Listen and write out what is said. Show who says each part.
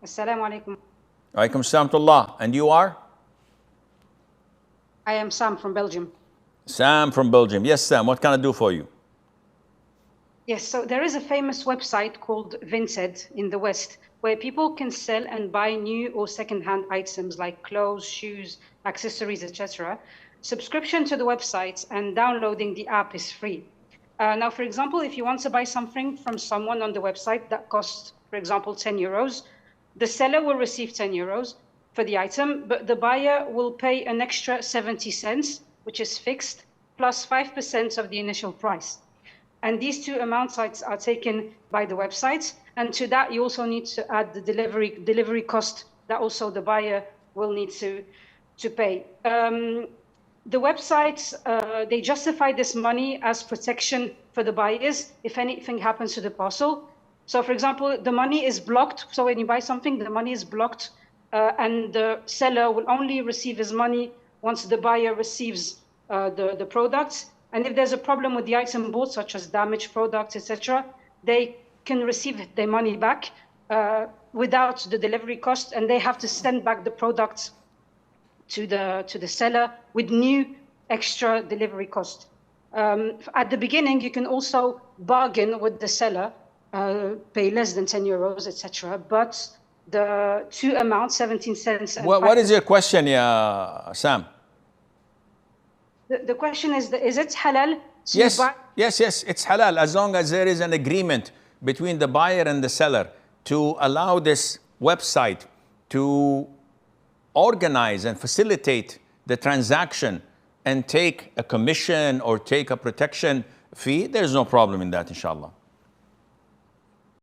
Speaker 1: Assalamu alaikum.
Speaker 2: Alaikum salam to Allah. And you are?
Speaker 1: I am Sam from Belgium.
Speaker 2: Sam from Belgium. Yes, Sam, what can I do for you?
Speaker 1: Yes, so there is a famous website called Vinted in the West where people can sell and buy new or second-hand items like clothes, shoes, accessories, etc. Subscription to the website and downloading the app is free. Now, for example, if you want to buy something from someone on the website that costs, for example, 10 euros, the seller will receive 10 euros for the item, but the buyer will pay an extra 70 cents, which is fixed, plus 5% of the initial price. And these two amounts are taken by the website. And to that, you also need to add the delivery cost that also the buyer will need to pay. The websites, they justify this money as protection for the buyers if anything happens to the parcel. So for example, the money is blocked. So when you buy something, the money is blocked and the seller will only receive his money once the buyer receives the products. And if there's a problem with the item bought, such as damaged products, etc., they can receive their money back without the delivery cost, and they have to send back the products to the seller with new extra delivery cost. At the beginning, you can also bargain with the seller, pay less than 10 euros, etc. But the two amounts, 17 cents. And
Speaker 2: what is your question, Sam?
Speaker 1: The question is it halal to
Speaker 2: Yes,
Speaker 1: buy?
Speaker 2: yes, it's halal as long as there is an agreement between the buyer and the seller to allow this website to organize and facilitate the transaction and take a commission or take a protection fee. There's no problem in that, inshallah.